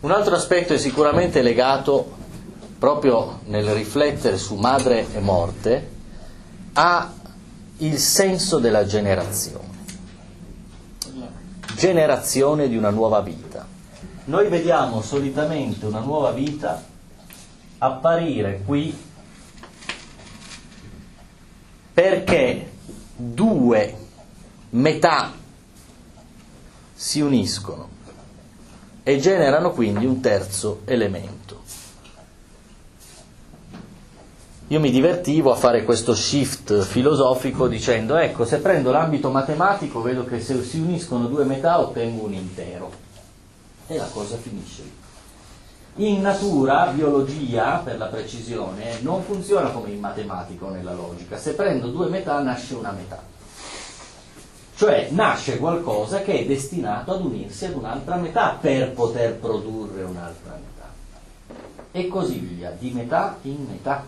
Un altro aspetto è sicuramente legato, proprio nel riflettere su madre e morte, a il senso della generazione di una nuova vita. Noi vediamo solitamente una nuova vita apparire qui perché due metà si uniscono e generano quindi un terzo elemento. Io mi divertivo a fare questo shift filosofico dicendo, ecco, se prendo l'ambito matematico vedo che se si uniscono due metà ottengo un intero. E la cosa finisce lì. In natura, biologia, per la precisione, non funziona come in matematica o nella logica. Se prendo due metà nasce una metà. Cioè nasce qualcosa che è destinato ad unirsi ad un'altra metà per poter produrre un'altra metà. E così via, di metà in metà.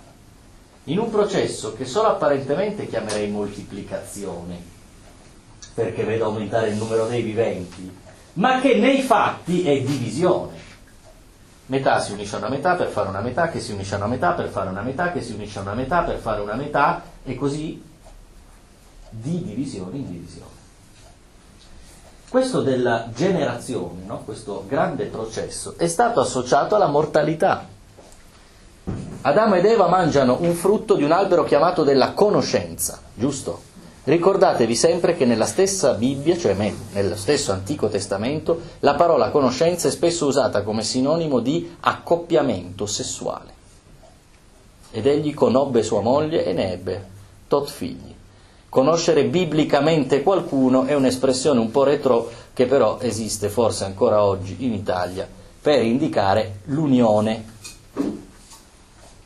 In un processo che solo apparentemente chiamerei moltiplicazione, perché vedo aumentare il numero dei viventi, ma che nei fatti è divisione. Metà si unisce a una metà per fare una metà, che si unisce a una metà per fare una metà, che si unisce a una metà per fare una metà, e così di divisione in divisione. Questo della generazione, no? Questo grande processo, è stato associato alla mortalità. Adamo ed Eva mangiano un frutto di un albero chiamato della conoscenza, giusto? Ricordatevi sempre che nella stessa Bibbia, cioè nello stesso Antico Testamento, la parola conoscenza è spesso usata come sinonimo di accoppiamento sessuale. Ed egli conobbe sua moglie e ne ebbe tot figli. Conoscere biblicamente qualcuno è un'espressione un po' retro che però esiste forse ancora oggi in Italia per indicare l'unione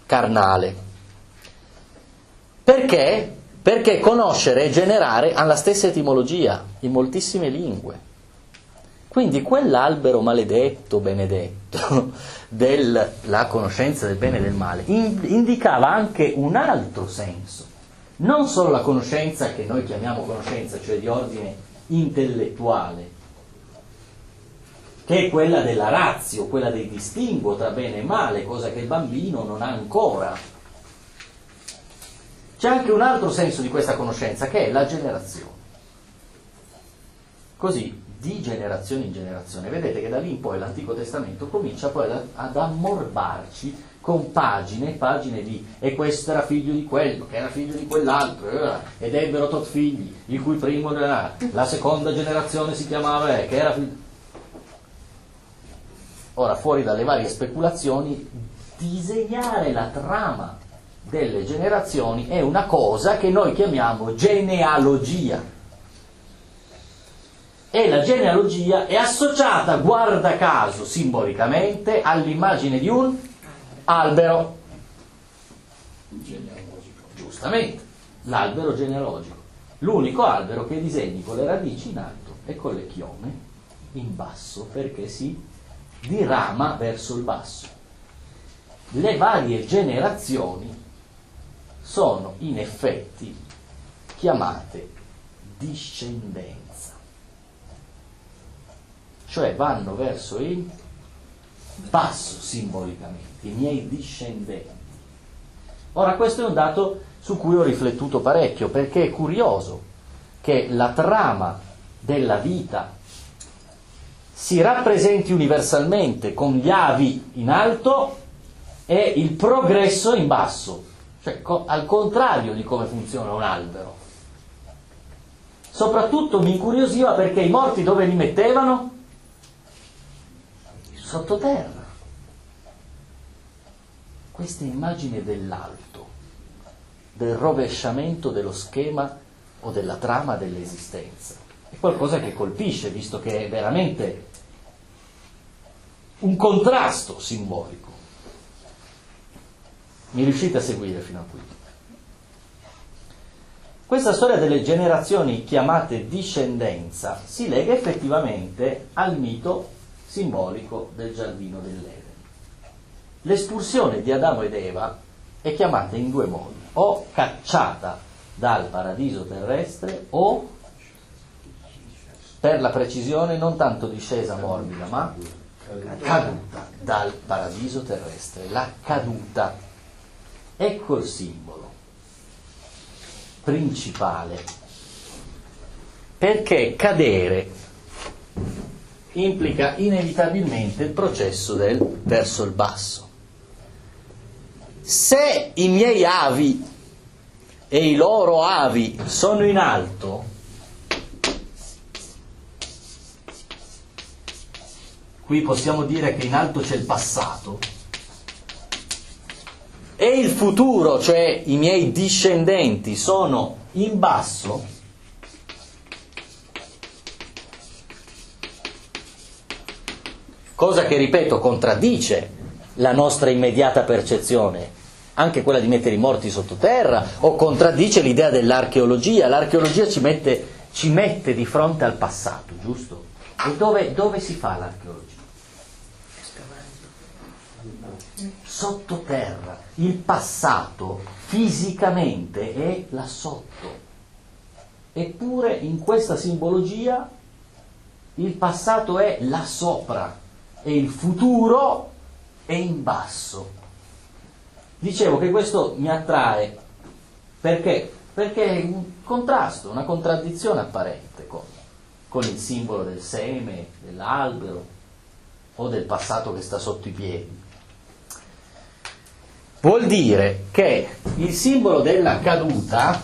carnale. Perché? Perché conoscere e generare hanno la stessa etimologia in moltissime lingue. Quindi quell'albero maledetto, benedetto, della conoscenza del bene e del male, indicava anche un altro senso. Non solo la conoscenza che noi chiamiamo conoscenza, cioè di ordine intellettuale, che è quella della ratio, quella del distinguo tra bene e male, cosa che il bambino non ha ancora. C'è anche un altro senso di questa conoscenza, che è la generazione. Così, di generazione in generazione. Vedete che da lì in poi l'Antico Testamento comincia poi ad ammorbarci con pagine e pagine di e questo era figlio di quello, che era figlio di quell'altro, ed ebbero tot figli, il cui primo era la seconda generazione si chiamava, che era figlio. Ora, fuori dalle varie speculazioni, disegnare la trama delle generazioni è una cosa che noi chiamiamo genealogia. E la genealogia è associata, guarda caso, simbolicamente, all'immagine di un albero. Genealogico. Giustamente, l'albero genealogico. L'unico albero che disegni con le radici in alto e con le chiome in basso, perché si dirama verso il basso. Le varie generazioni sono in effetti chiamate discendenza, cioè vanno verso il basso simbolicamente, i miei discendenti. Ora questo è un dato su cui ho riflettuto parecchio, perché è curioso che la trama della vita si rappresenti universalmente con gli avi in alto e il progresso in basso, cioè al contrario di come funziona un albero. Soprattutto mi incuriosiva perché i morti dove li mettevano? Sottoterra. Questa immagine dell'alto, del rovesciamento dello schema o della trama dell'esistenza, è qualcosa che colpisce, visto che è veramente un contrasto simbolico. Mi riuscite a seguire fino a qui? Questa storia delle generazioni chiamate discendenza si lega effettivamente al mito simbolico del giardino dell'Eden. L'espulsione di Adamo ed Eva è chiamata in due modi: o cacciata dal paradiso terrestre o, per la precisione, non tanto discesa morbida ma caduta dal paradiso terrestre, la caduta. Ecco il simbolo principale, perché cadere implica inevitabilmente il processo verso il basso. Se i miei avi e i loro avi sono in alto, qui possiamo dire che in alto c'è il passato, e il futuro, cioè i miei discendenti, sono in basso, cosa che, ripeto, contraddice la nostra immediata percezione, anche quella di mettere i morti sottoterra, o contraddice l'idea dell'archeologia. L'archeologia ci mette di fronte al passato, giusto? E dove si fa l'archeologia? Sottoterra. Il passato fisicamente è là sotto. Eppure in questa simbologia il passato è là sopra e il futuro è in basso. Dicevo che questo mi attrae perché è un contrasto, una contraddizione apparente con il simbolo del seme, dell'albero o del passato che sta sotto i piedi. Vuol dire che il simbolo della caduta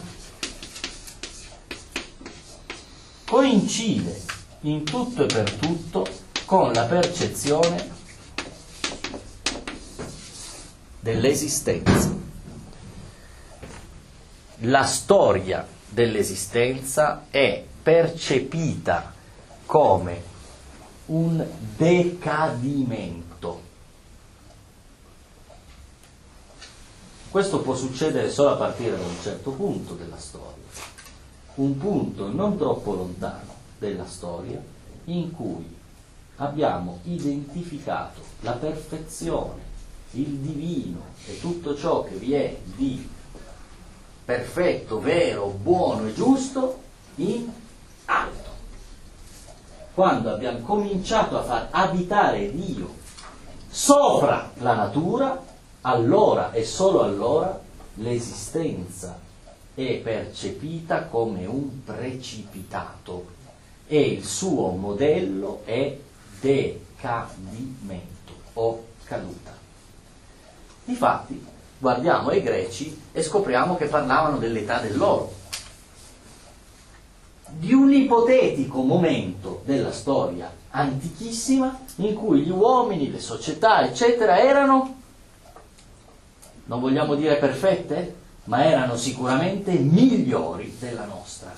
coincide in tutto e per tutto con la percezione dell'esistenza. La storia dell'esistenza è percepita come un decadimento. Questo può succedere solo a partire da un certo punto della storia, un punto non troppo lontano della storia in cui abbiamo identificato la perfezione, il divino e tutto ciò che vi è di perfetto, vero, buono e giusto in alto. Quando abbiamo cominciato a far abitare Dio sopra la natura, allora e solo allora l'esistenza è percepita come un precipitato e il suo modello è decadimento o caduta. Difatti guardiamo i greci e scopriamo che parlavano dell'età dell'oro, di un ipotetico momento della storia antichissima in cui gli uomini, le società, eccetera, erano, non vogliamo dire perfette, ma erano sicuramente migliori della nostra,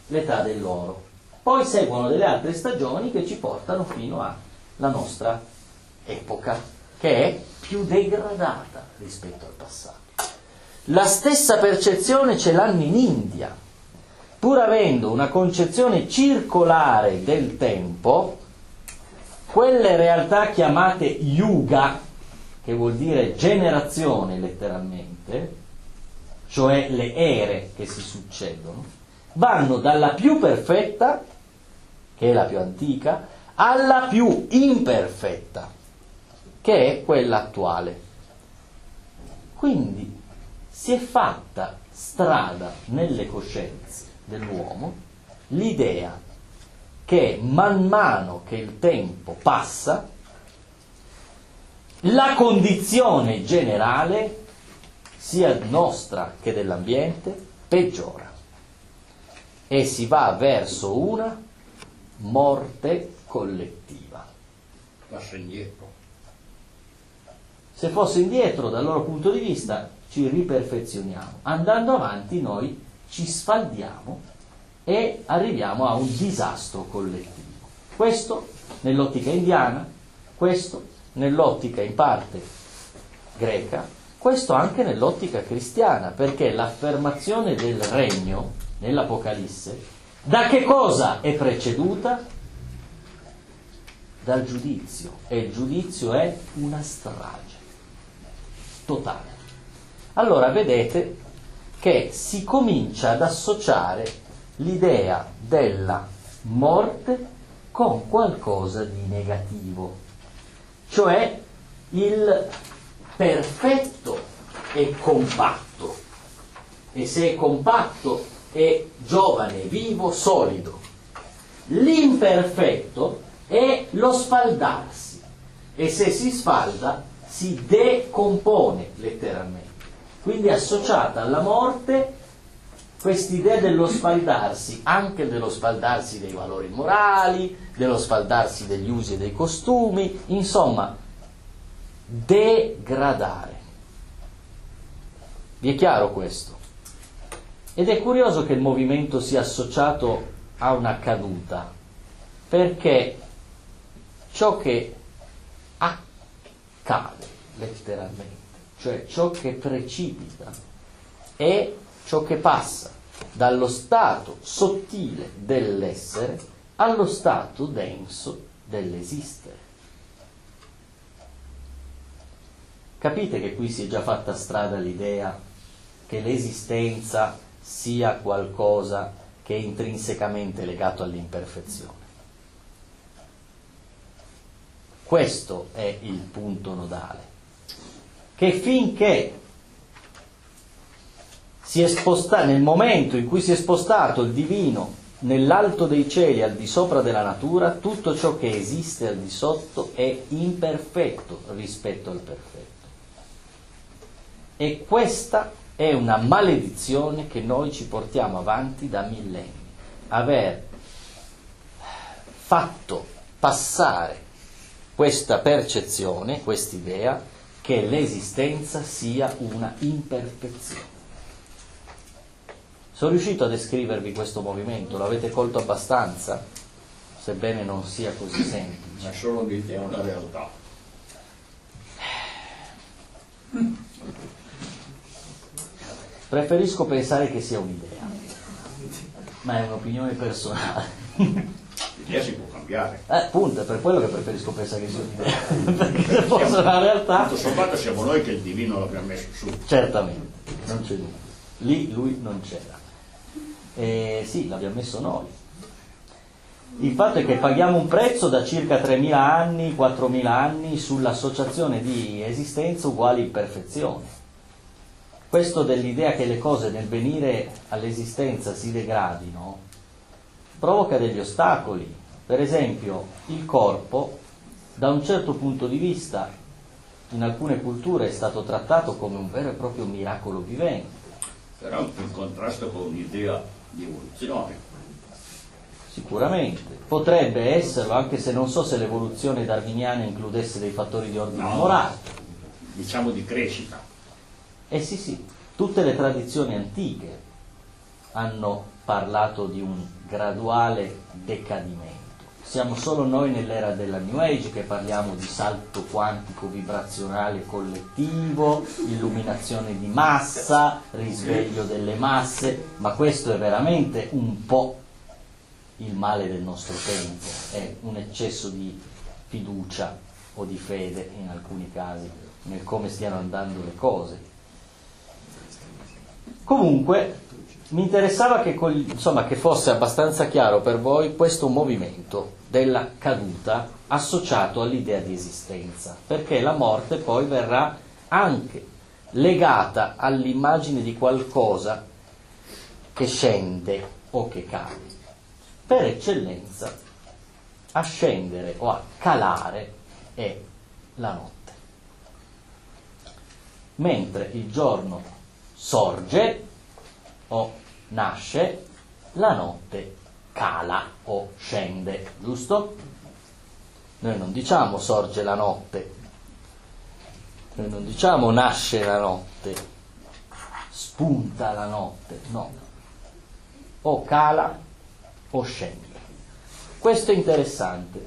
l'età dell'oro. Poi seguono delle altre stagioni che ci portano fino alla nostra epoca, che è più degradata rispetto al passato. La stessa percezione ce l'hanno in India, pur avendo una concezione circolare del tempo, quelle realtà chiamate yuga, che vuol dire generazione letteralmente, cioè le ere che si succedono, vanno dalla più perfetta, che è la più antica, alla più imperfetta, che è quella attuale. Quindi si è fatta strada nelle coscienze dell'uomo l'idea che man mano che il tempo passa, la condizione generale, sia nostra che dell'ambiente, peggiora e si va verso una morte collettiva. Passa indietro. Se fosse indietro dal loro punto di vista ci riperfezioniamo, andando avanti noi ci sfaldiamo e arriviamo a un disastro collettivo. Questo nell'ottica indiana, questo nell'ottica in parte greca, questo anche nell'ottica cristiana, perché l'affermazione del regno nell'Apocalisse da che cosa è preceduta? Dal giudizio, e il giudizio è una strage totale. Allora vedete che si comincia ad associare l'idea della morte con qualcosa di negativo. cioè il perfetto è compatto, e se è compatto è giovane, vivo, solido. L'imperfetto è lo sfaldarsi, e se si sfalda si decompone letteralmente. Quindi è associata alla morte quest'idea dello sfaldarsi, anche dello sfaldarsi dei valori morali, dello sfaldarsi degli usi e dei costumi, insomma, degradare. Vi è chiaro questo? Ed è curioso che il movimento sia associato a una caduta, perché ciò che accade letteralmente, cioè ciò che precipita, è ciò che passa dallo stato sottile dell'essere allo stato denso dell'esistere. Capite che qui si è già fatta strada l'idea che l'esistenza sia qualcosa che è intrinsecamente legato all'imperfezione. Questo è il punto nodale, che finché si è spostato, nel momento in cui si è spostato il divino nell'alto dei cieli al di sopra della natura, tutto ciò che esiste al di sotto è imperfetto rispetto al perfetto. E questa è una maledizione che noi ci portiamo avanti da millenni. Aver fatto passare questa percezione, quest'idea, che l'esistenza sia una imperfezione. Sono riuscito a descrivervi questo movimento? Lo avete colto abbastanza? Sebbene non sia così semplice. Ma solo di è una realtà. Preferisco pensare che sia un'idea, ma è un'opinione personale. L'idea si può cambiare. Appunto, è per quello che preferisco pensare che sia un'idea, perché se fosse una realtà... Tutto sommato siamo noi che il divino l'abbiamo messo su. Certamente, non c'è dubbio. Lì lui non c'era. Sì, l'abbiamo messo noi. Il fatto è che paghiamo un prezzo da circa 3.000 anni, 4.000 anni sull'associazione di esistenza uguale imperfezione. Questo dell'idea che le cose nel venire all'esistenza si degradino provoca degli ostacoli. Per esempio, il corpo, da un certo punto di vista, in alcune culture è stato trattato come un vero e proprio miracolo vivente. Però in contrasto con un'idea di evoluzione. Sicuramente. Potrebbe esserlo, anche se non so se l'evoluzione darwiniana includesse dei fattori di ordine morale. Diciamo di crescita. Sì, tutte le tradizioni antiche hanno parlato di un graduale decadimento. Siamo solo noi nell'era della New Age che parliamo di salto quantico vibrazionale collettivo, illuminazione di massa, risveglio delle masse, ma questo è veramente un po' il male del nostro tempo, è un eccesso di fiducia o di fede in alcuni casi nel come stiano andando le cose. Comunque mi interessava che, che fosse abbastanza chiaro per voi questo movimento della caduta associato all'idea di esistenza, perché la morte poi verrà anche legata all'immagine di qualcosa che scende o che cade. Per eccellenza, a scendere o a calare è la notte. Mentre il giorno sorge o nasce, la notte cala o scende, giusto? Noi non diciamo sorge la notte, noi non diciamo nasce la notte, spunta la notte, no. O cala o scende. Questo è interessante,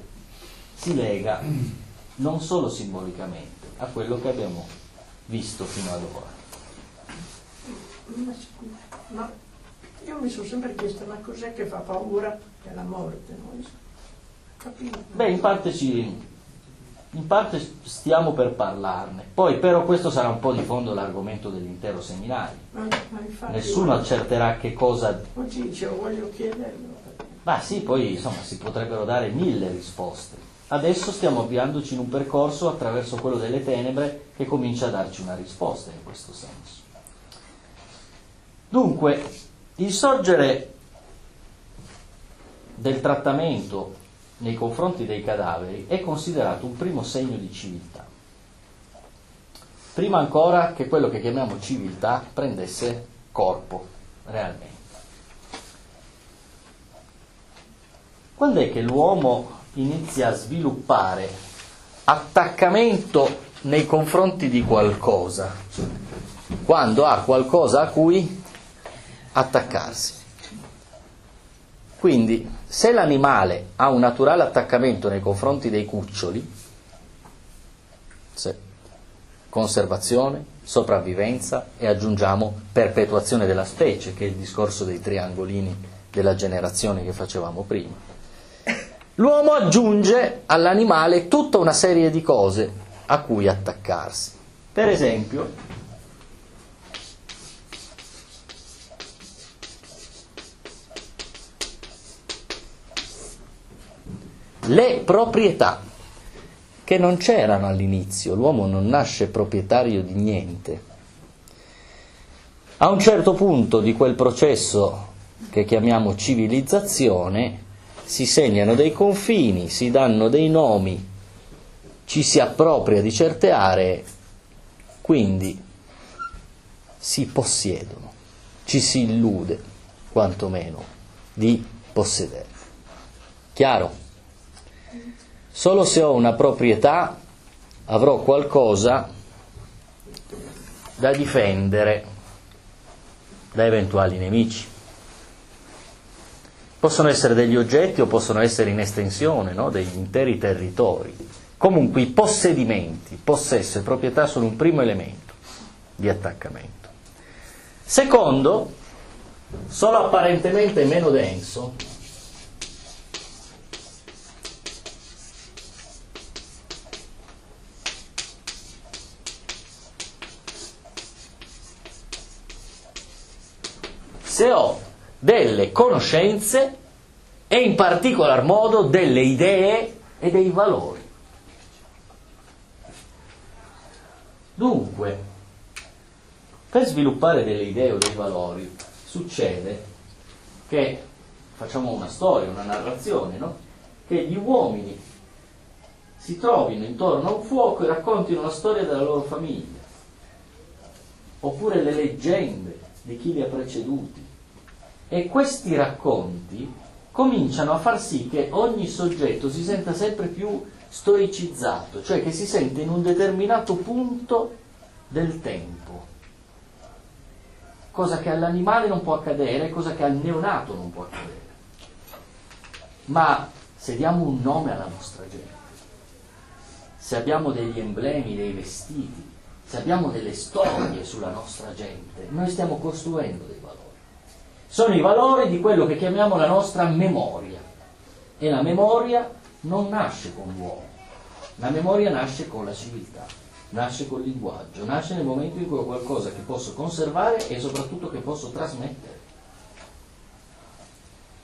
si lega non solo simbolicamente a quello che abbiamo visto fino ad ora. Ma scusa, ma io mi sono sempre chiesto, ma cos'è che fa paura della morte? Non capito. Beh, in parte stiamo per parlarne, poi però questo sarà un po' di fondo l'argomento dell'intero seminario. Ma infatti, Nessuno accerterà che cosa... oggi voglio chiederlo. Ma sì, poi insomma si potrebbero dare 1000 risposte Adesso stiamo avviandoci in un percorso attraverso quello delle tenebre che comincia a darci una risposta in questo senso. Dunque, il sorgere del trattamento nei confronti dei cadaveri è considerato un primo segno di civiltà. Prima ancora che quello che chiamiamo civiltà prendesse corpo, realmente. Quando è che l'uomo inizia a sviluppare attaccamento nei confronti di qualcosa? Quando ha qualcosa a cui attaccarsi. Quindi, se l'animale ha un naturale attaccamento nei confronti dei cuccioli, conservazione, sopravvivenza e aggiungiamo perpetuazione della specie, che è il discorso dei triangolini della generazione che facevamo prima. L'uomo aggiunge all'animale tutta una serie di cose a cui attaccarsi. Per esempio, le proprietà, che non c'erano all'inizio. L'uomo non nasce proprietario di niente. A un certo punto di quel processo che chiamiamo civilizzazione, si segnano dei confini, si danno dei nomi, ci si appropria di certe aree, quindi si possiedono, ci si illude, quantomeno, di possedere. Chiaro? Solo se ho una proprietà avrò qualcosa da difendere da eventuali nemici. Possono essere degli oggetti o possono essere in estensione, no? Degli interi territori. Comunque i possedimenti, possesso e proprietà sono un primo elemento di attaccamento. Secondo, solo apparentemente meno denso, se ho delle conoscenze e in particolar modo delle idee e dei valori. Dunque, per sviluppare delle idee o dei valori succede che, facciamo una storia, una narrazione, no? Che gli uomini si trovino intorno a un fuoco e raccontino la storia della loro famiglia, oppure le leggende di chi li ha preceduti. E questi racconti cominciano a far sì che ogni soggetto si senta sempre più storicizzato, cioè che si sente in un determinato punto del tempo, cosa che all'animale non può accadere, cosa che al neonato non può accadere. Ma se diamo un nome alla nostra gente, se abbiamo degli emblemi, dei vestiti, se abbiamo delle storie sulla nostra gente, noi stiamo costruendo dei valori. Sono i valori di quello che chiamiamo la nostra memoria. E la memoria non nasce con l'uomo, la memoria nasce con la civiltà, nasce col linguaggio, nasce nel momento in cui ho qualcosa che posso conservare e soprattutto che posso trasmettere.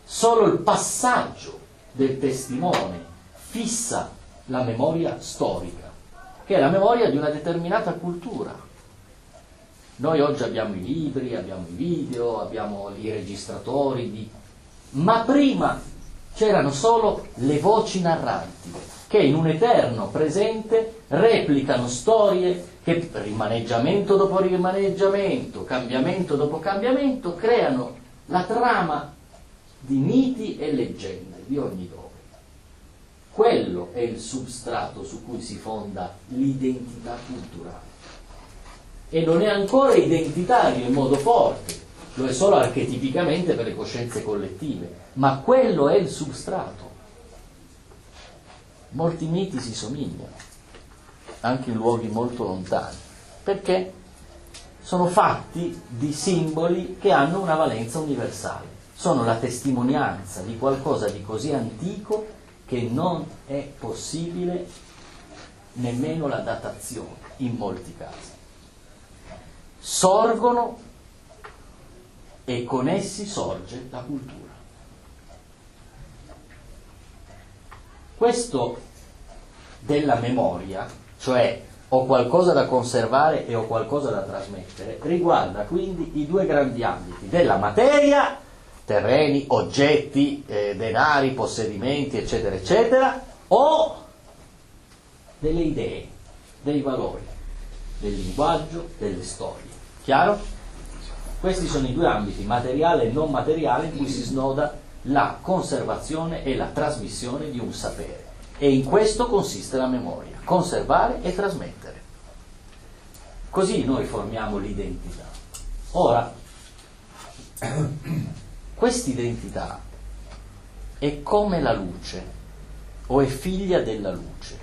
Solo il passaggio del testimone fissa la memoria storica, che è la memoria di una determinata cultura. Noi oggi abbiamo i libri, abbiamo i video, abbiamo i registratori, ma prima c'erano solo le voci narranti, che in un eterno presente replicano storie che rimaneggiamento dopo rimaneggiamento, cambiamento dopo cambiamento, creano la trama di miti e leggende di ogni dove. Quello è il substrato su cui si fonda l'identità culturale. E non è ancora identitario in modo forte, lo è solo archetipicamente per le coscienze collettive, ma quello è il substrato. Molti miti si somigliano, anche in luoghi molto lontani, perché sono fatti di simboli che hanno una valenza universale, sono la testimonianza di qualcosa di così antico che non è possibile nemmeno la datazione in molti casi. Sorgono e con essi sorge la cultura. Questo della memoria, cioè ho qualcosa da conservare e ho qualcosa da trasmettere, riguarda quindi i due grandi ambiti della materia, terreni, oggetti, denari, possedimenti, eccetera, eccetera, o delle idee, dei valori, del linguaggio, delle storie. Chiaro? Questi sono i due ambiti, materiale e non materiale, in cui si snoda la conservazione e la trasmissione di un sapere. E in questo consiste la memoria, conservare e trasmettere. Così noi formiamo l'identità. Ora, quest'identità è come la luce, o è figlia della luce,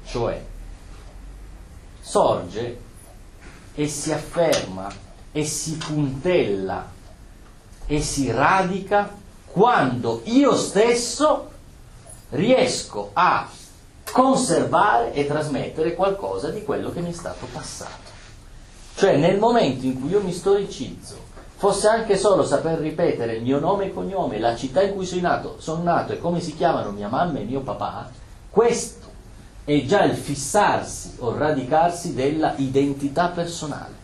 cioè sorge e si afferma e si puntella e si radica quando io stesso riesco a conservare e trasmettere qualcosa di quello che mi è stato passato. Cioè nel momento in cui io mi storicizzo, fosse anche solo saper ripetere il mio nome e cognome, la città in cui sono nato e come si chiamano mia mamma e mio papà, questo è già il fissarsi o radicarsi della identità personale.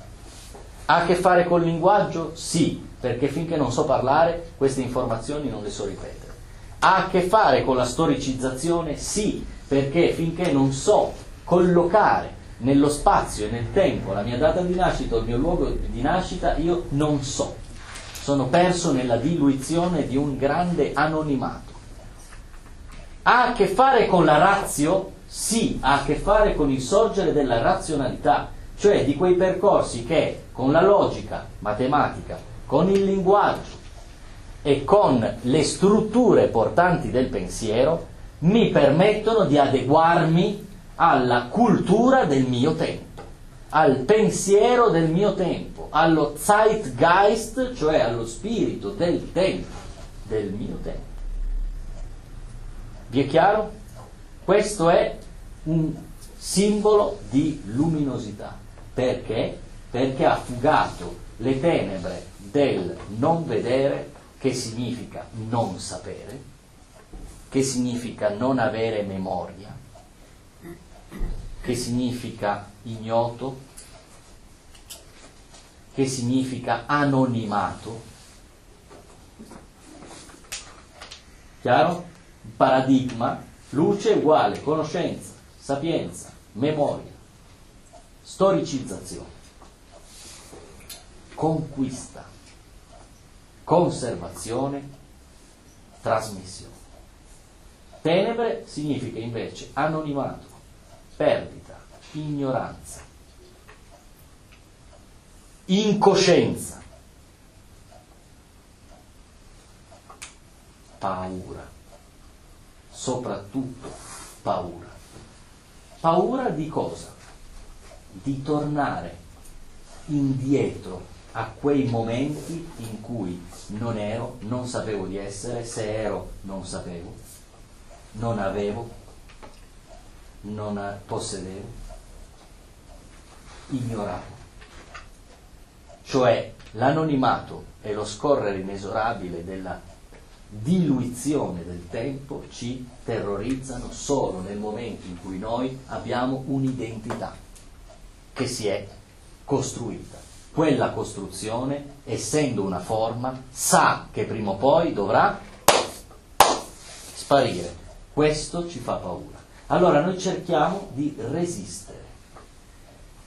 Ha a che fare col linguaggio? Sì, perché finché non so parlare queste informazioni non le so ripetere. Ha a che fare con la storicizzazione? Sì, perché finché non so collocare nello spazio e nel tempo la mia data di nascita o il mio luogo di nascita, io non so. Sono perso nella diluizione di un grande anonimato. Ha a che fare con la ratio? Sì, ha a che fare con il sorgere della razionalità, cioè di quei percorsi che con la logica matematica, con il linguaggio e con le strutture portanti del pensiero mi permettono di adeguarmi alla cultura del mio tempo, al pensiero del mio tempo, allo Zeitgeist, cioè allo spirito del tempo, del mio tempo. Vi è chiaro? Questo è un simbolo di luminosità. Perché? Perché ha fugato le tenebre del non vedere, che significa non sapere, che significa non avere memoria, che significa ignoto, che significa anonimato. Chiaro? Paradigma, luce uguale conoscenza, sapienza, memoria, storicizzazione, conquista, conservazione, trasmissione. Tenebre significa invece anonimato, perdita, ignoranza, incoscienza, paura, soprattutto paura. Paura di cosa? Di tornare indietro a quei momenti in cui non ero, non sapevo di essere, se ero non sapevo, non avevo, non possedevo, ignoravo. Cioè l'anonimato e lo scorrere inesorabile della diluizione del tempo ci terrorizzano solo nel momento in cui noi abbiamo un'identità che si è costruita. Quella costruzione, essendo una forma, sa che prima o poi dovrà sparire. Questo ci fa paura. Allora noi cerchiamo di resistere.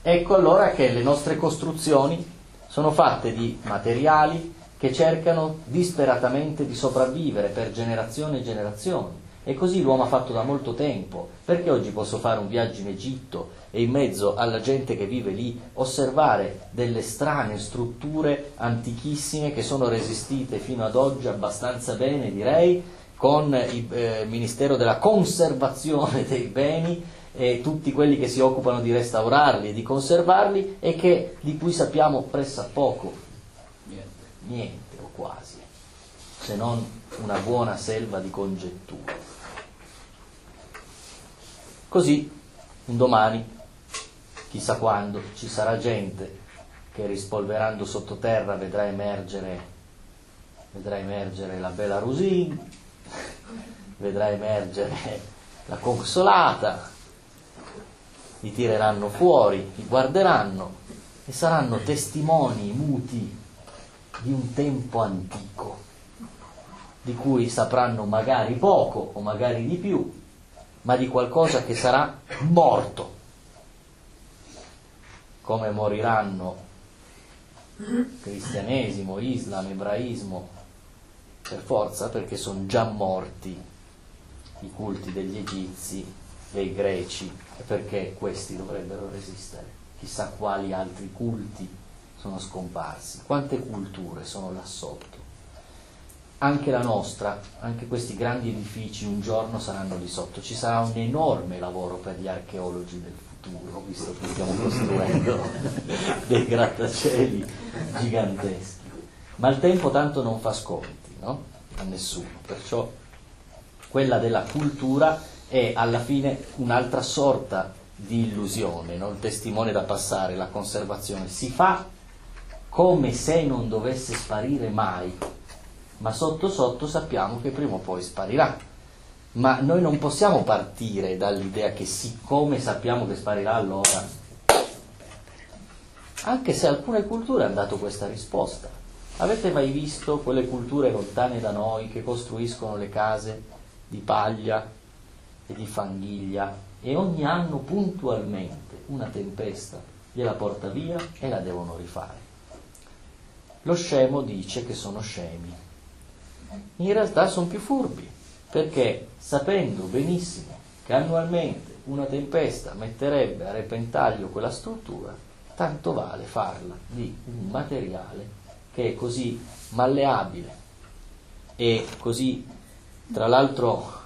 Ecco allora che le nostre costruzioni sono fatte di materiali che cercano disperatamente di sopravvivere per generazioni e generazioni. E così l'uomo ha fatto da molto tempo. Perché oggi posso fare un viaggio in Egitto e in mezzo alla gente che vive lì osservare delle strane strutture antichissime che sono resistite fino ad oggi abbastanza bene, direi, con il Ministero della Conservazione dei Beni e tutti quelli che si occupano di restaurarli e di conservarli, e di cui sappiamo pressappoco, niente o quasi, se non una buona selva di congetture. Così un domani, chissà quando, ci sarà gente che rispolverando sottoterra vedrà emergere la Belarusini, vedrà emergere la Consolata, li tireranno fuori, li guarderanno e saranno testimoni muti di un tempo antico, di cui sapranno magari poco o magari di più, ma di qualcosa che sarà morto. Come moriranno cristianesimo, islam, ebraismo, per forza, perché sono già morti i culti degli egizi, dei greci, e perché questi dovrebbero resistere. Chissà quali altri culti sono scomparsi, quante culture sono là sotto. Anche la nostra, anche questi grandi edifici un giorno saranno lì sotto. Ci sarà un enorme lavoro per gli archeologi del futuro, visto che stiamo costruendo dei grattacieli giganteschi. Ma il tempo tanto non fa sconti, no? A nessuno. Perciò quella della cultura è alla fine un'altra sorta di illusione, no? Il testimone da passare, la conservazione. Si fa come se non dovesse sparire mai, ma sotto sotto sappiamo che prima o poi sparirà. Ma noi non possiamo partire dall'idea che siccome sappiamo che sparirà allora, anche se alcune culture hanno dato questa risposta. Avete mai visto quelle culture lontane da noi che costruiscono le case di paglia e di fanghiglia e ogni anno puntualmente una tempesta gliela porta via e la devono rifare? Lo scemo dice che sono scemi. In realtà sono più furbi, perché sapendo benissimo che annualmente una tempesta metterebbe a repentaglio quella struttura, tanto vale farla di un materiale che è così malleabile e così, tra l'altro,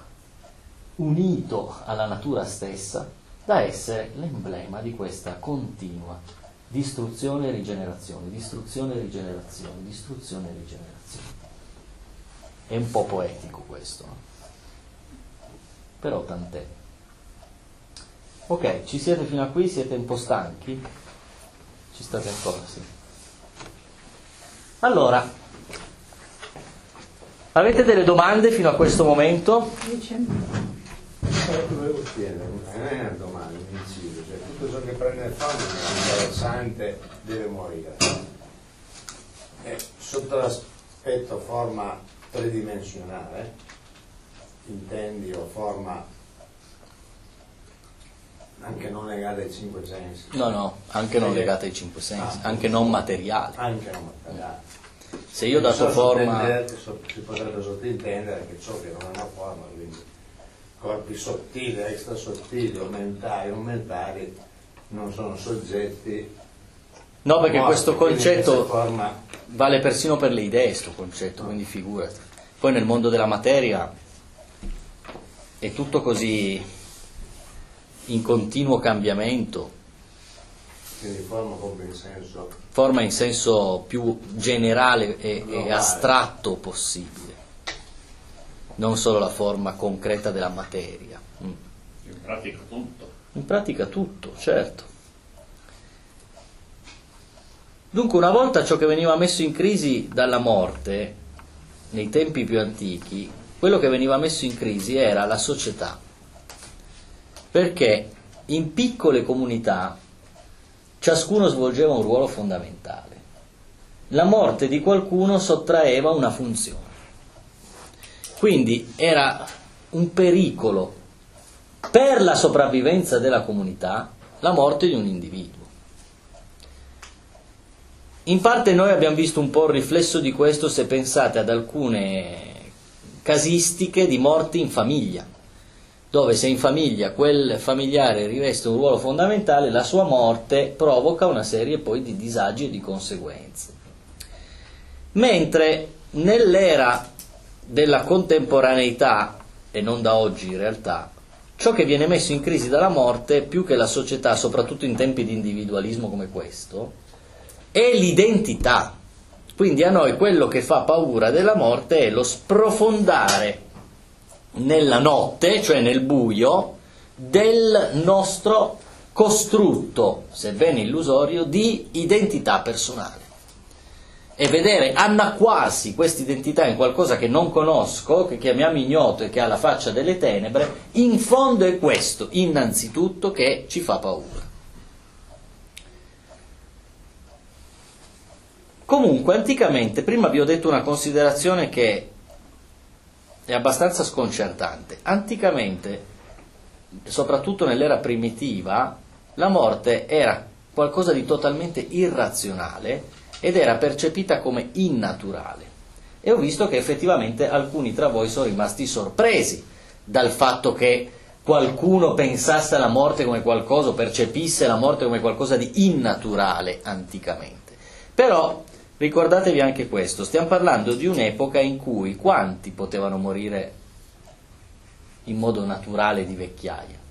unito alla natura stessa, da essere l'emblema di questa continua distruzione e rigenerazione, distruzione e rigenerazione, distruzione e rigenerazione. È un po' poetico questo, no? Però tant'è. Ok, ci siete fino a qui? Siete un po' stanchi? Ci state ancora? Sì. Allora, avete delle domande fino a questo momento? Volevo chiedere, non è una domanda, un inciso, cioè tutto ciò che prende fame è interessante, deve morire. Sotto l'aspetto forma tridimensionale, intendi, o forma anche non legata ai cinque sensi? No, anche non legata ai cinque sensi, anche non materiale. Anche non materiale. Se io ho dato forma... Si potrebbe sottintendere che ciò che non ha una forma, quindi corpi sottili, extra sottili, aumentari, non sono soggetti. No, perché morti, questo concetto forma... vale persino per le idee, questo concetto, quindi figurati. Poi nel mondo della materia è tutto così in continuo cambiamento. Quindi forma come in senso... Forma in senso più generale e astratto possibile, non solo la forma concreta della materia. In pratica tutto. In pratica tutto, certo. Dunque, una volta ciò che veniva messo in crisi dalla morte, nei tempi più antichi, quello che veniva messo in crisi era la società, perché in piccole comunità ciascuno svolgeva un ruolo fondamentale. La morte di qualcuno sottraeva una funzione. Quindi era un pericolo per la sopravvivenza della comunità la morte di un individuo. In parte noi abbiamo visto un po' il riflesso di questo se pensate ad alcune casistiche di morti in famiglia, dove se in famiglia quel familiare riveste un ruolo fondamentale, la sua morte provoca una serie poi di disagi e di conseguenze. Mentre nell'era della contemporaneità, e non da oggi in realtà, ciò che viene messo in crisi dalla morte, più che la società, soprattutto in tempi di individualismo come questo, è l'identità. Quindi a noi quello che fa paura della morte è lo sprofondare nella notte, cioè nel buio, del nostro costrutto, sebbene illusorio, di identità personale. e vedere annacquarsi questa identità in qualcosa che non conosco, che chiamiamo ignoto e che ha la faccia delle tenebre, in fondo è questo, innanzitutto, che ci fa paura. Comunque, anticamente, prima vi ho detto una considerazione che è abbastanza sconcertante. Anticamente, soprattutto nell'era primitiva, la morte era qualcosa di totalmente irrazionale ed era percepita come innaturale. E ho visto che effettivamente alcuni tra voi sono rimasti sorpresi dal fatto che qualcuno pensasse alla morte come qualcosa, percepisse la morte come qualcosa di innaturale anticamente. Però ricordatevi anche questo, stiamo parlando di un'epoca in cui quanti potevano morire in modo naturale di vecchiaia?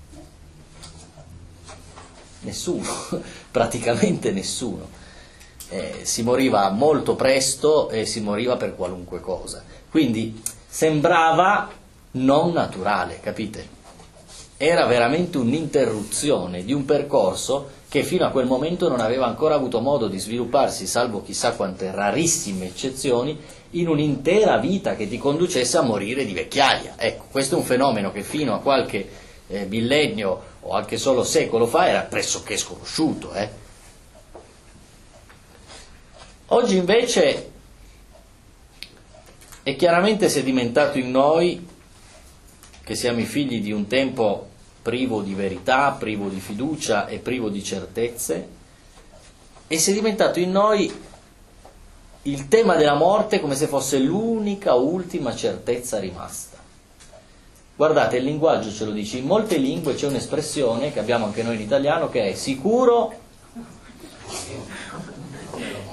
Nessuno, praticamente nessuno. Si moriva molto presto e si moriva per qualunque cosa. Quindi sembrava non naturale, capite? Era veramente un'interruzione di un percorso che fino a quel momento non aveva ancora avuto modo di svilupparsi, salvo chissà quante rarissime eccezioni, in un'intera vita che ti conducesse a morire di vecchiaia. Ecco, questo è un fenomeno che fino a qualche millennio o anche solo secolo fa era pressoché sconosciuto. Oggi invece è chiaramente sedimentato in noi, che siamo i figli di un tempo privo di verità, privo di fiducia e privo di certezze, è sedimentato in noi il tema della morte come se fosse l'unica ultima certezza rimasta. Guardate, il linguaggio ce lo dice, in molte lingue c'è un'espressione che abbiamo anche noi in italiano che è sicuro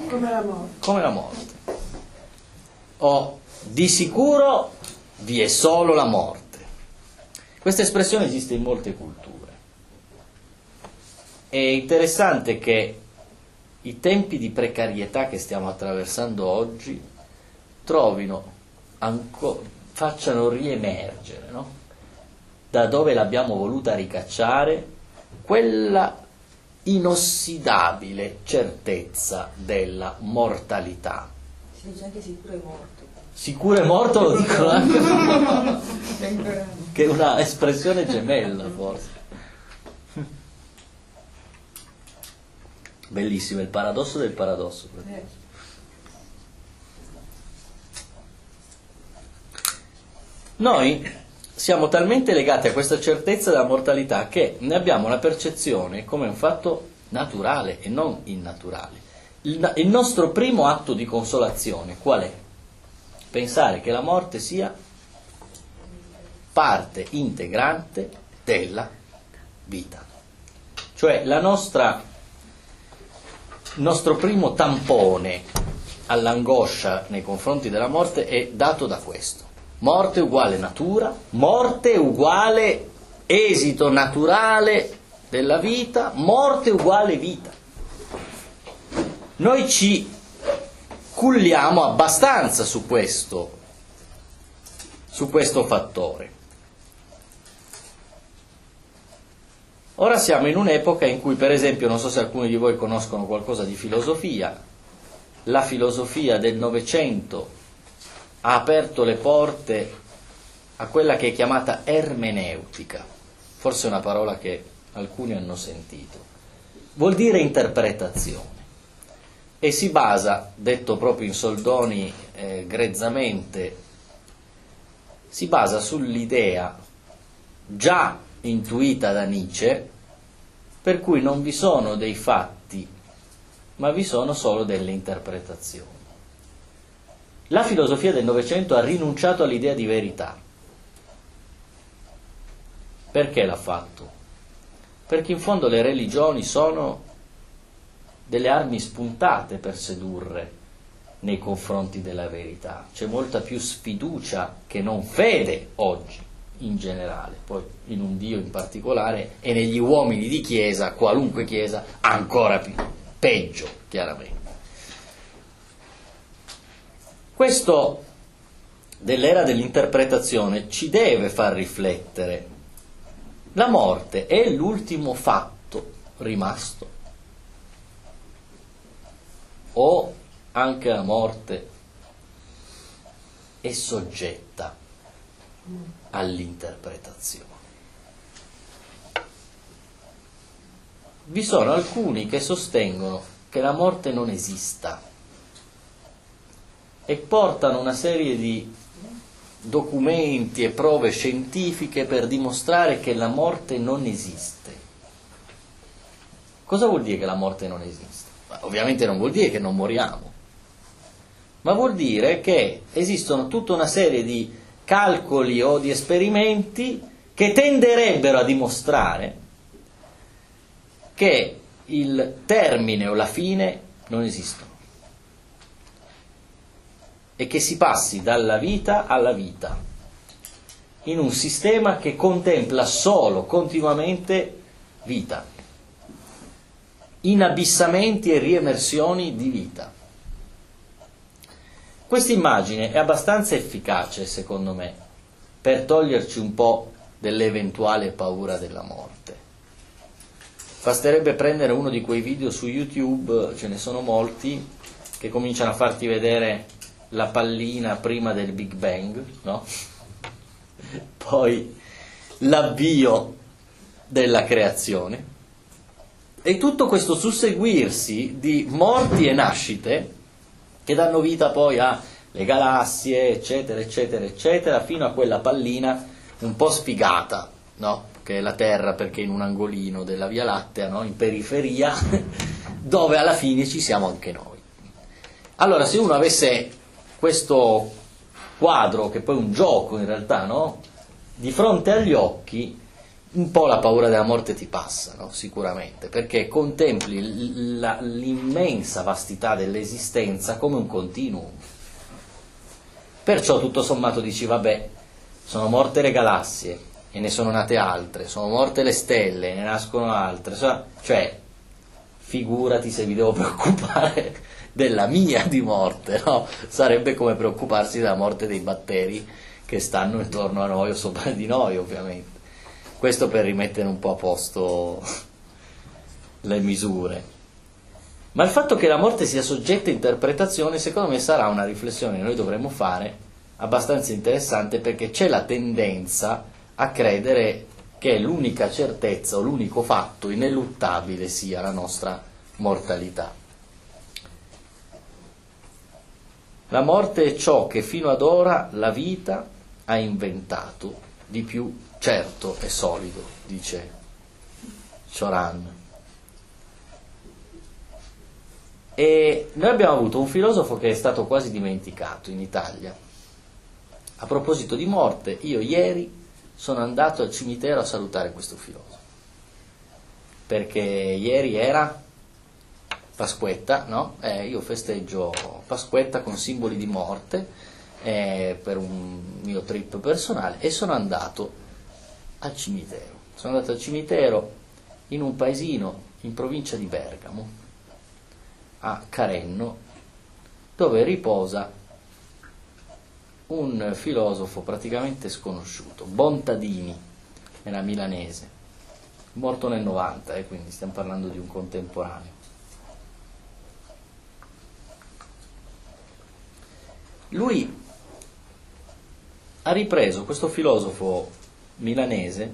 Come la morte. come la morte, o di sicuro vi è solo la morte. Questa espressione esiste in molte culture. È interessante che i tempi di precarietà che stiamo attraversando oggi facciano riemergere, no? Da dove l'abbiamo voluta ricacciare, quella inossidabile certezza della mortalità. Si dice anche sicuro è morto. Sicuro è morto lo dicono anche che è una espressione gemella forse. Bellissimo, il paradosso del paradosso. Noi siamo talmente legati a questa certezza della mortalità che ne abbiamo la percezione come un fatto naturale e non innaturale. Il nostro primo atto di consolazione qual è? Pensare che la morte sia parte integrante della vita. Cioè il nostro primo tampone all'angoscia nei confronti della morte è dato da questo. Morte uguale natura, morte uguale esito naturale della vita, morte uguale vita. Noi ci culliamo abbastanza su questo fattore. Ora siamo in un'epoca in cui, per esempio, non so se alcuni di voi conoscono qualcosa di filosofia, la filosofia del Novecento ha aperto le porte a quella che è chiamata ermeneutica, forse è una parola che alcuni hanno sentito, vuol dire interpretazione. E si basa, detto proprio in soldoni grezzamente, si basa sull'idea già intuita da Nietzsche, per cui non vi sono dei fatti, ma vi sono solo delle interpretazioni. La filosofia del Novecento ha rinunciato all'idea di verità. Perché l'ha fatto? Perché in fondo le religioni sono delle armi spuntate per sedurre nei confronti della verità. C'è molta più sfiducia che non fede oggi, in generale, poi in un Dio in particolare e negli uomini di chiesa, qualunque chiesa, ancora più, peggio, chiaramente. Questo dell'era dell'interpretazione ci deve far riflettere. La morte è l'ultimo fatto rimasto? O anche la morte è soggetta all'interpretazione. Vi sono alcuni che sostengono che la morte non esista e portano una serie di documenti e prove scientifiche per dimostrare che la morte non esiste. Cosa vuol dire che la morte non esiste? Ovviamente non vuol dire che non moriamo, ma vuol dire che esistono tutta una serie di calcoli o di esperimenti che tenderebbero a dimostrare che il termine o la fine non esistono e che si passi dalla vita alla vita in un sistema che contempla solo continuamente vita, inabissamenti e riemersioni di vita. Questa immagine è abbastanza efficace, secondo me, per toglierci un po' dell'eventuale paura della morte. Basterebbe prendere uno di quei video su YouTube, ce ne sono molti, che cominciano a farti vedere la pallina prima del Big Bang, no? Poi l'avvio della creazione, e tutto questo susseguirsi di morti e nascite che danno vita poi alle galassie, eccetera, eccetera, eccetera, fino a quella pallina un po' sfigata, no? Che è la Terra, perché in un angolino della Via Lattea, no? In periferia, dove alla fine ci siamo anche noi. Allora, se uno avesse questo quadro, che poi è un gioco in realtà, no? Di fronte agli occhi, un po' la paura della morte ti passa, no? Sicuramente, perché contempli l'immensa vastità dell'esistenza come un continuum. Perciò tutto sommato dici, vabbè, sono morte le galassie e ne sono nate altre, sono morte le stelle e ne nascono altre, cioè figurati se vi devo preoccupare della mia di morte, no? Sarebbe come preoccuparsi della morte dei batteri che stanno intorno a noi o sopra di noi, ovviamente. Questo per rimettere un po' a posto le misure. Ma il fatto che la morte sia soggetta a interpretazione, secondo me, sarà una riflessione che noi dovremmo fare abbastanza interessante, perché c'è la tendenza a credere che l'unica certezza o l'unico fatto ineluttabile sia la nostra mortalità. La morte è ciò che fino ad ora la vita ha inventato di più certo e solido, dice Cioran. E noi abbiamo avuto un filosofo che è stato quasi dimenticato in Italia. A proposito di morte, io ieri sono andato al cimitero a salutare questo filosofo, perché ieri era Pasquetta, no? Io festeggio Pasquetta con simboli di morte per un mio trip personale, e sono andato al cimitero. Sono andato al cimitero in un paesino in provincia di Bergamo, a Carenno, dove riposa un filosofo praticamente sconosciuto, Bontadini, era milanese, morto nel 90, quindi stiamo parlando di un contemporaneo. Lui ha ripreso, questo filosofo milanese,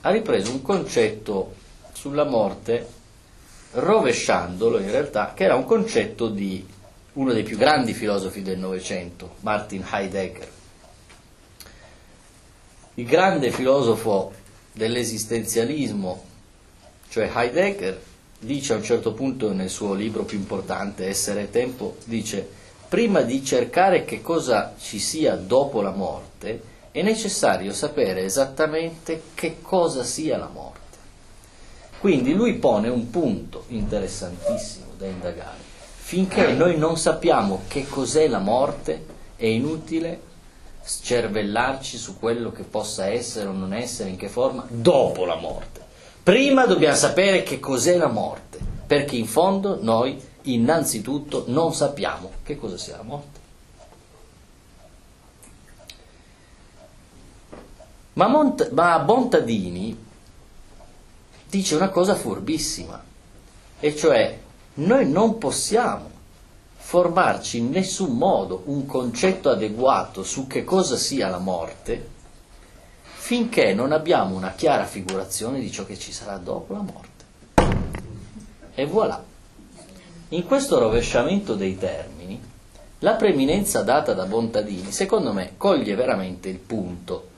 ha ripreso un concetto sulla morte, rovesciandolo in realtà, che era un concetto di uno dei più grandi filosofi del Novecento, Martin Heidegger. Il grande filosofo dell'esistenzialismo, cioè Heidegger, dice a un certo punto nel suo libro più importante, Essere e Tempo, dice: prima di cercare che cosa ci sia dopo la morte, è necessario sapere esattamente che cosa sia la morte. Quindi lui pone un punto interessantissimo da indagare. Finché noi non sappiamo che cos'è la morte, è inutile scervellarci su quello che possa essere o non essere, in che forma, dopo la morte. Prima dobbiamo sapere che cos'è la morte, perché in fondo noi innanzitutto non sappiamo che cosa sia la morte. Ma Bontadini dice una cosa furbissima, e cioè noi non possiamo formarci in nessun modo un concetto adeguato su che cosa sia la morte finché non abbiamo una chiara figurazione di ciò che ci sarà dopo la morte. E voilà. In questo rovesciamento dei termini, la preeminenza data da Bontadini, secondo me, coglie veramente il punto.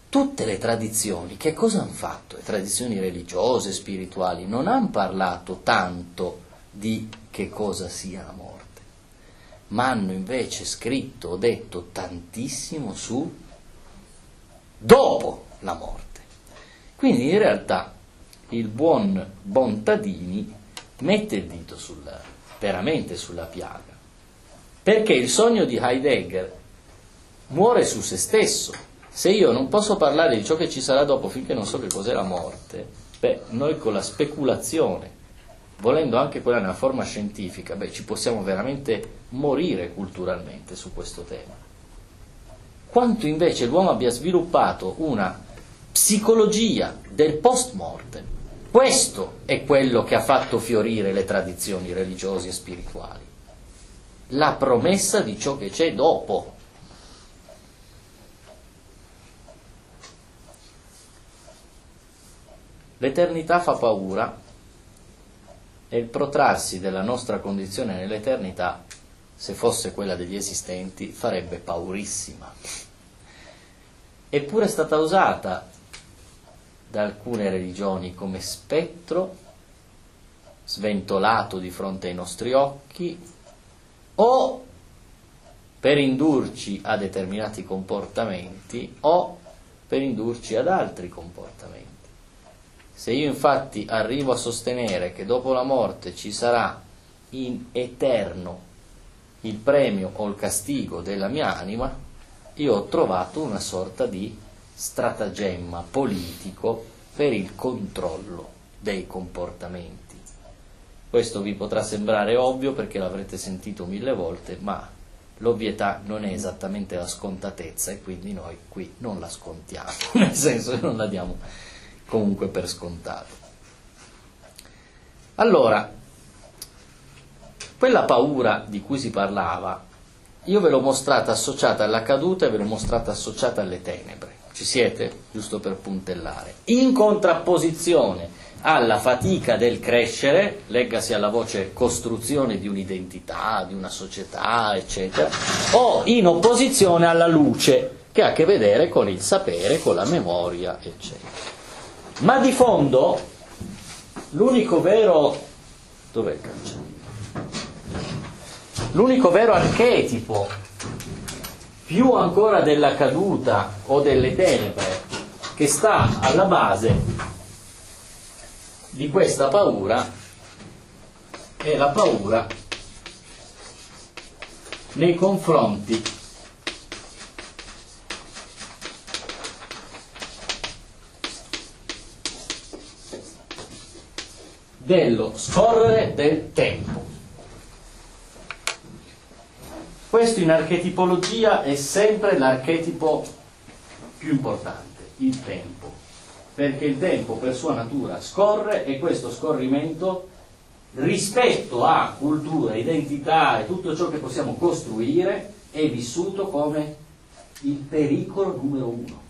Tutte le tradizioni, che cosa hanno fatto? Le tradizioni religiose, spirituali, non hanno parlato tanto di che cosa sia la morte, ma hanno invece scritto o detto tantissimo su dopo la morte. Quindi in realtà il buon Bontadini mette il dito veramente sulla piaga, perché il sogno di Heidegger muore su se stesso. Se io non posso parlare di ciò che ci sarà dopo finché non so che cos'è la morte, noi con la speculazione, volendo anche quella nella forma scientifica, ci possiamo veramente morire culturalmente su questo tema. Quanto invece l'uomo abbia sviluppato una psicologia del post-mortem, questo è quello che ha fatto fiorire le tradizioni religiose e spirituali, la promessa di ciò che c'è dopo. L'eternità fa paura e il protrarsi della nostra condizione nell'eternità, se fosse quella degli esistenti, farebbe paurissima. Eppure è stata usata da alcune religioni come spettro, sventolato di fronte ai nostri occhi, o per indurci a determinati comportamenti o per indurci ad altri comportamenti. Se io infatti arrivo a sostenere che dopo la morte ci sarà in eterno il premio o il castigo della mia anima, io ho trovato una sorta di stratagemma politico per il controllo dei comportamenti. Questo vi potrà sembrare ovvio perché l'avrete sentito 1000 volte, ma l'ovvietà non è esattamente la scontatezza e quindi noi qui non la scontiamo, nel senso che non la diamo comunque per scontato. Allora, quella paura di cui si parlava, io ve l'ho mostrata associata alla caduta e ve l'ho mostrata associata alle tenebre. Ci siete? Giusto per puntellare. In contrapposizione alla fatica del crescere, leggasi alla voce costruzione di un'identità, di una società, eccetera, o in opposizione alla luce, che ha a che vedere con il sapere, con la memoria, eccetera. Ma di fondo, l'unico vero... dov'è il cancello? L'unico vero archetipo, più ancora della caduta o delle tenebre, che sta alla base di questa paura, è la paura nei confronti dello scorrere del tempo. Questo in archetipologia è sempre l'archetipo più importante, il tempo, perché il tempo per sua natura scorre e questo scorrimento rispetto a cultura, identità e tutto ciò che possiamo costruire è vissuto come il pericolo numero uno,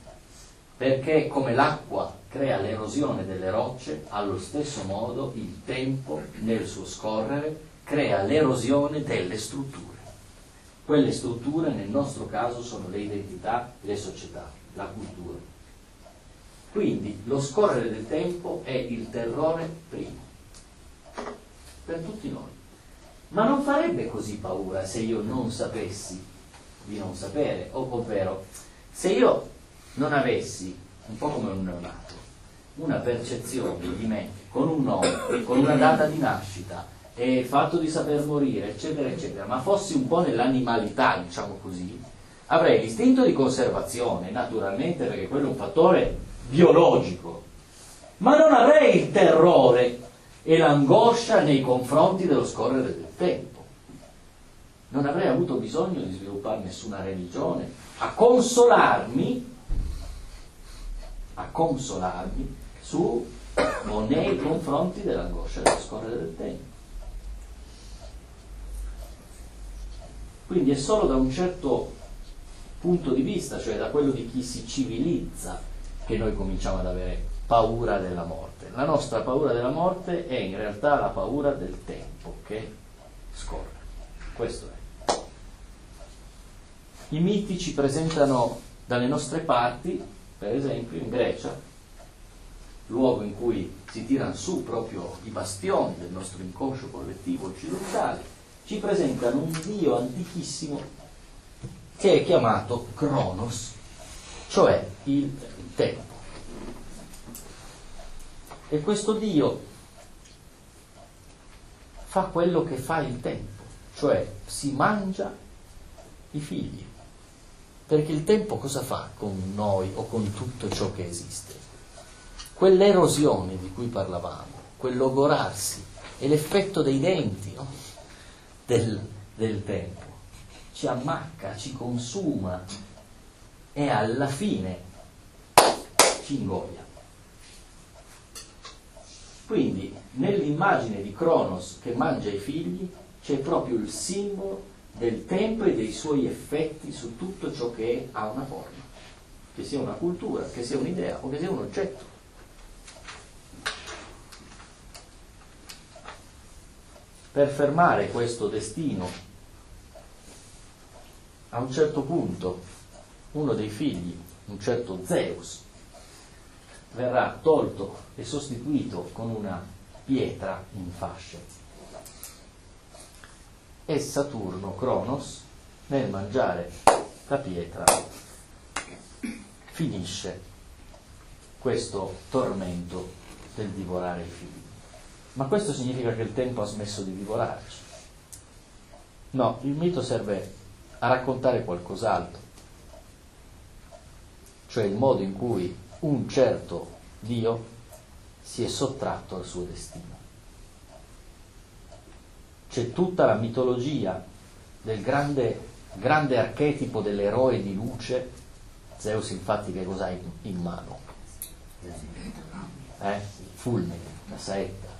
perché come l'acqua crea l'erosione delle rocce, allo stesso modo il tempo nel suo scorrere crea l'erosione delle strutture. Quelle strutture nel nostro caso sono le identità, le società, la cultura. Quindi lo scorrere del tempo è il terrore primo per tutti noi. Ma non farebbe così paura se io non sapessi di non sapere, ovvero se io non avessi, un po' come un neonato, una percezione di me con un nome, con una data di nascita e il fatto di saper morire, eccetera, eccetera, ma fossi un po' nell'animalità, diciamo così, avrei l'istinto di conservazione, naturalmente, perché quello è un fattore biologico, ma non avrei il terrore e l'angoscia nei confronti dello scorrere del tempo. Non avrei avuto bisogno di sviluppare nessuna religione a consolarmi su o nei confronti dell'angoscia dello scorrere del tempo. Quindi è solo da un certo punto di vista, cioè da quello di chi si civilizza, che noi cominciamo ad avere paura della morte. La nostra paura della morte è in realtà la paura del tempo che scorre. Questo è. I miti ci presentano dalle nostre parti, per esempio in Grecia, luogo in cui si tirano su proprio i bastioni del nostro inconscio collettivo occidentale, ci presentano un dio antichissimo che è chiamato Cronos, cioè il tempo. E questo dio fa quello che fa il tempo, cioè si mangia i figli. Perché il tempo cosa fa con noi o con tutto ciò che esiste? Quell'erosione di cui parlavamo, quel logorarsi, è l'effetto dei denti, no? del tempo. Ci ammacca, ci consuma e alla fine ci ingoia. Quindi nell'immagine di Cronos che mangia i figli c'è proprio il simbolo del tempo e dei suoi effetti su tutto ciò che ha una forma, che sia una cultura, che sia un'idea o che sia un oggetto. Per fermare questo destino, a un certo punto uno dei figli, un certo Zeus, verrà tolto e sostituito con una pietra in fasce. E Saturno, Cronos, nel mangiare la pietra, finisce questo tormento del divorare i figli. Ma questo significa che il tempo ha smesso di divorarci? No, il mito serve a raccontare qualcos'altro, cioè il modo in cui un certo Dio si è sottratto al suo destino. C'è tutta la mitologia del grande archetipo dell'eroe di luce. Zeus infatti che cos'ha in mano? Il fulmine, la saetta.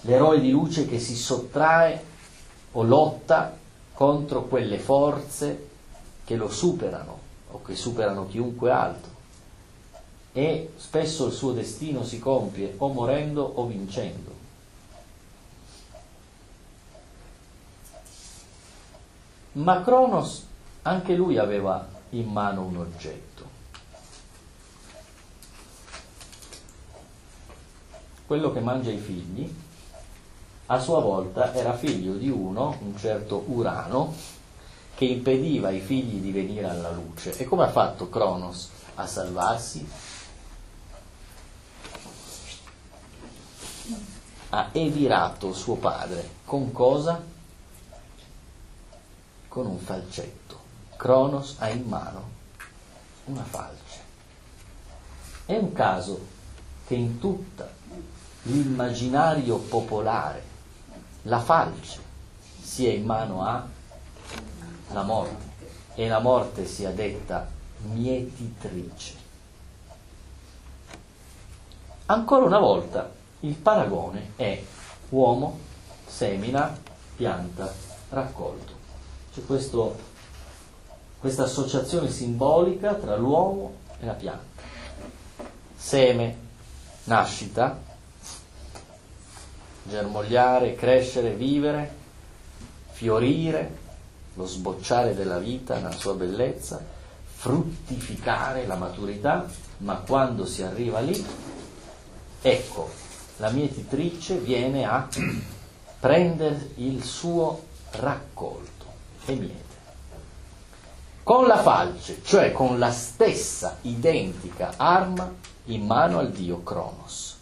L'eroe di luce che si sottrae o lotta contro quelle forze che lo superano o che superano chiunque altro, e spesso il suo destino si compie o morendo o vincendo. Ma Cronos anche lui aveva in mano un oggetto, quello che mangia i figli. A sua volta era figlio di un certo Urano, che impediva ai figli di venire alla luce. E come ha fatto Cronos a salvarsi? Ha evirato suo padre. Con cosa? Con un falcetto. Cronos ha in mano una falce. È un caso che in tutta l'immaginario popolare la falce sia in mano alla morte, e la morte sia detta mietitrice. Ancora una volta il paragone è uomo, semina, pianta, raccolto. C'è questa associazione simbolica tra l'uomo e la pianta. Seme, nascita, germogliare, crescere, vivere, fiorire, lo sbocciare della vita nella sua bellezza, fruttificare, la maturità, ma quando si arriva lì, ecco, la mietitrice viene a prendere il suo raccolto e miete. Con la falce, cioè con la stessa identica arma in mano al dio Cronos.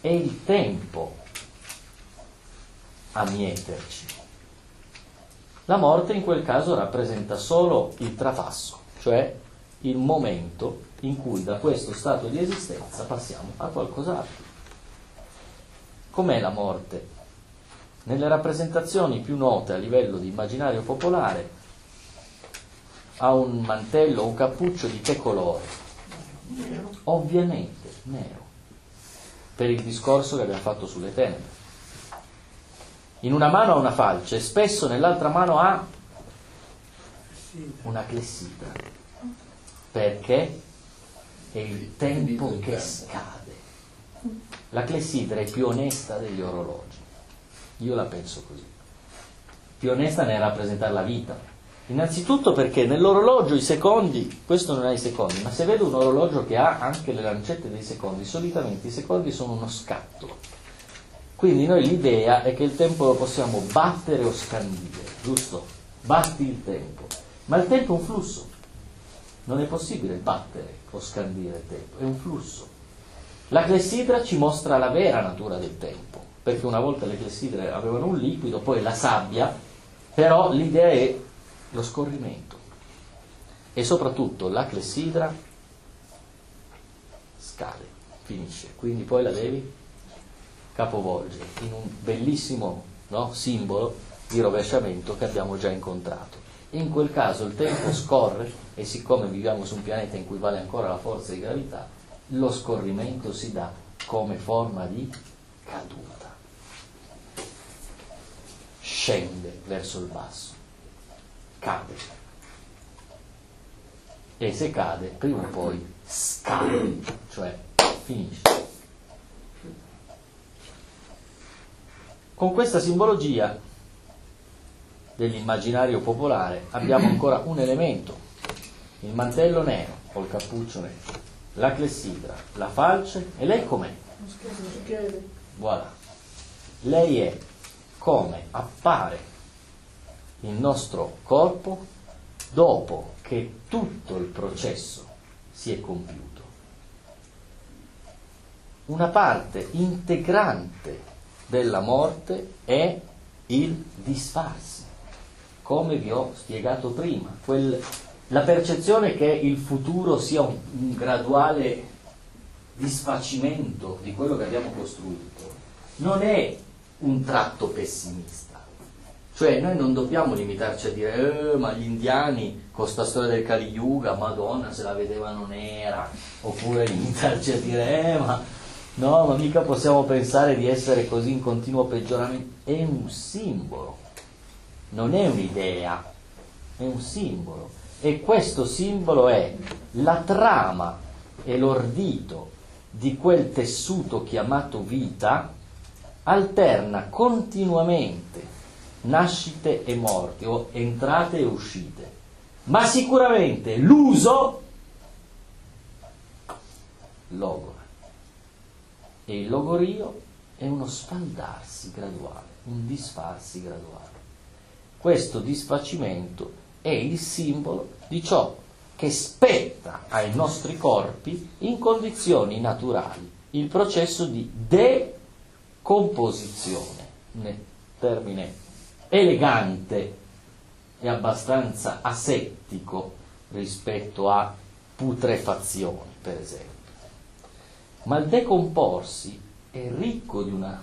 È il tempo a mieterci. La morte in quel caso rappresenta solo il trapasso, cioè il momento in cui da questo stato di esistenza passiamo a qualcos'altro. Com'è la morte? Nelle rappresentazioni più note a livello di immaginario popolare ha un mantello, un cappuccio di che colore? Nero. Ovviamente nero, per il discorso che abbiamo fatto sulle tenebre. In una mano ha una falce e spesso nell'altra mano ha una clessidra, perché è il tempo che scade. La clessidra è più onesta degli orologi, io la penso così, più onesta nel rappresentare la vita. Innanzitutto perché nell'orologio i secondi, questo non ha i secondi, ma se vedo un orologio che ha anche le lancette dei secondi, solitamente i secondi sono uno scatto. Quindi noi l'idea è che il tempo lo possiamo battere o scandire, giusto? Batti il tempo. Ma il tempo è un flusso. Non è possibile battere o scandire il tempo, è un flusso. La clessidra ci mostra la vera natura del tempo, perché una volta le clessidre avevano un liquido, poi la sabbia, però l'idea è lo scorrimento. E soprattutto la clessidra scade, finisce, quindi poi la devi capovolgere in un bellissimo, no, simbolo di rovesciamento che abbiamo già incontrato. In quel caso il tempo scorre e siccome viviamo su un pianeta in cui vale ancora la forza di gravità, lo scorrimento si dà come forma di caduta. Scende verso il basso, cade. E se cade, prima o poi scade, cioè finisce. Con questa simbologia dell'immaginario popolare abbiamo ancora un elemento: il mantello nero o il cappuccio nero, la clessidra, la falce, e lei com'è? Voilà. Lei è come appare il nostro corpo dopo che tutto il processo si è compiuto. Una parte integrante della morte è il disfarsi, come vi ho spiegato prima, la percezione che il futuro sia un graduale disfacimento di quello che abbiamo costruito non è un tratto pessimista. Cioè noi non dobbiamo limitarci a dire ma gli indiani con sta storia del Kali Yuga, Madonna se la vedevano nera, oppure limitarci a dire ma mica possiamo pensare di essere così in continuo peggioramento. È un simbolo, non è un'idea, è un simbolo. E questo simbolo è la trama e l'ordito di quel tessuto chiamato vita, alterna continuamente nascite e morti, o entrate e uscite. Ma sicuramente l'uso logora. E il logorio è uno sfaldarsi graduale, un disfarsi graduale. Questo disfacimento è il simbolo di ciò che spetta ai nostri corpi in condizioni naturali, il processo di decomposizione, un termine elegante e abbastanza asettico rispetto a putrefazioni, per esempio. Ma il decomporsi è ricco di una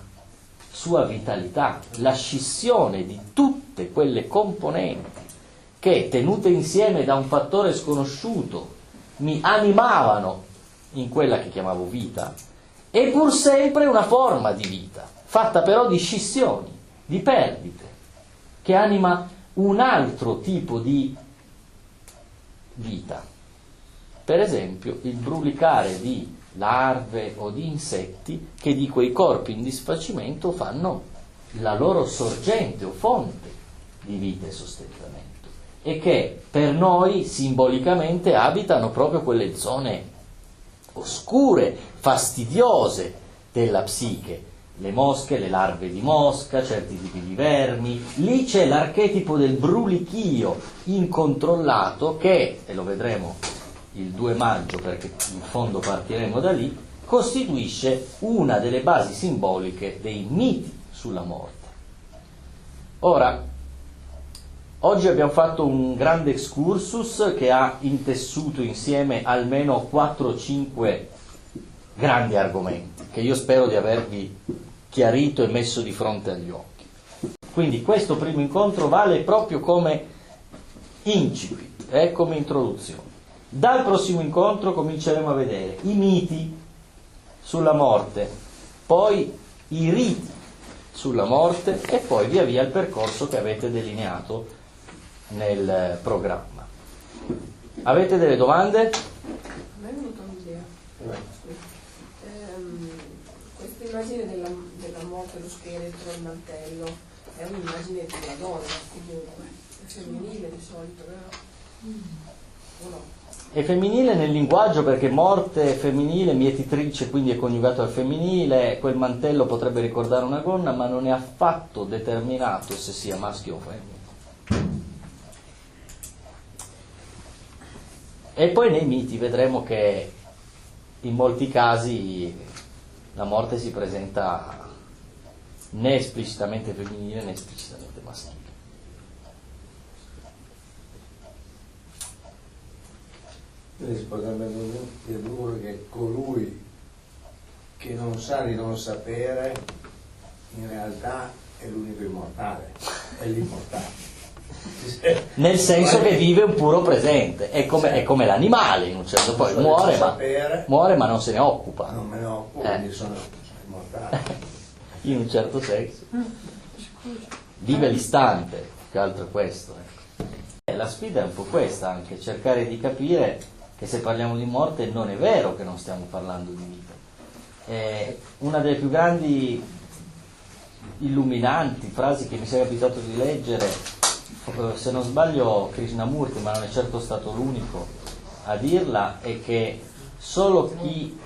sua vitalità, la scissione di tutte quelle componenti che, tenute insieme da un fattore sconosciuto, mi animavano in quella che chiamavo vita, è pur sempre una forma di vita, fatta però di scissioni, di perdite, che anima un altro tipo di vita. Per esempio il brulicare di larve o di insetti che di quei corpi in disfacimento fanno la loro sorgente o fonte di vita e sostentamento, e che per noi simbolicamente abitano proprio quelle zone oscure, fastidiose della psiche, le mosche, le larve di mosca, certi tipi di vermi. Lì c'è l'archetipo del brulichio incontrollato che, e lo vedremo il 2 maggio perché in fondo partiremo da lì, costituisce una delle basi simboliche dei miti sulla morte. Ora, oggi abbiamo fatto un grande excursus che ha intessuto insieme almeno 4 o 5 grandi argomenti che io spero di avervi chiarito e messo di fronte agli occhi. Quindi questo primo incontro vale proprio come incipit, come introduzione. Dal prossimo incontro cominceremo a vedere i miti sulla morte, poi i riti sulla morte e poi via via il percorso che avete delineato nel programma. Avete delle domande? A me è venuta un'idea. Questa immagine della morte, lo scheletro, il mantello, è un'immagine di una donna comunque, è femminile di solito, vero? O no? È femminile nel linguaggio perché morte è femminile, mietitrice quindi è coniugato al femminile, quel mantello potrebbe ricordare una gonna, ma non è affatto determinato se sia maschio o femmina. E poi nei miti vedremo che in molti casi la morte si presenta né esplicitamente femminile né esplicitamente maschile. Quindi si potrebbe dedurre che colui che non sa di non sapere in realtà è l'unico immortale, è l'immortale. Nel senso che vive un puro presente, è come l'animale in un certo poi muore ma non se ne occupa. Non me ne occupo, quindi sono immortale. In un certo senso. Vive l'istante, che altro è questo. La sfida è un po' questa anche, cercare di capire che se parliamo di morte non è vero che non stiamo parlando di vita. Una delle più grandi illuminanti frasi che mi sia capitato di leggere, se non sbaglio Krishnamurti, ma non è certo stato l'unico a dirla, è che solo chi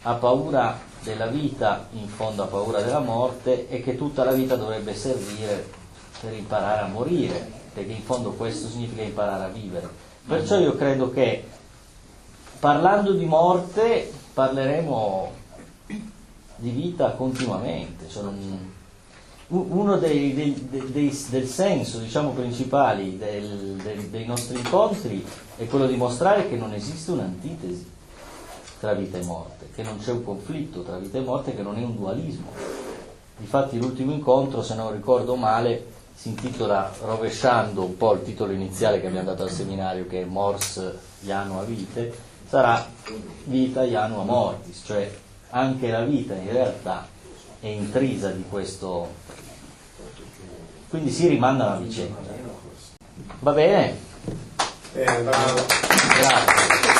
ha paura della vita in fondo ha paura della morte e che tutta la vita dovrebbe servire per imparare a morire, perché in fondo questo significa imparare a vivere. Perciò io credo che parlando di morte parleremo di vita continuamente. Cioè uno del senso, diciamo, principali dei nostri incontri è quello di mostrare che non esiste un'antitesi tra vita e morte, che non c'è un conflitto tra vita e morte, che non è un dualismo. Difatti l'ultimo incontro, se non ricordo male, si intitola, rovesciando un po' il titolo iniziale che abbiamo dato al seminario, che è Mors Janua Vitae, sarà Vita Janua Mortis, cioè anche la vita in realtà è intrisa di questo, quindi si rimandano a vicenda. Va bene? Bravo. Grazie.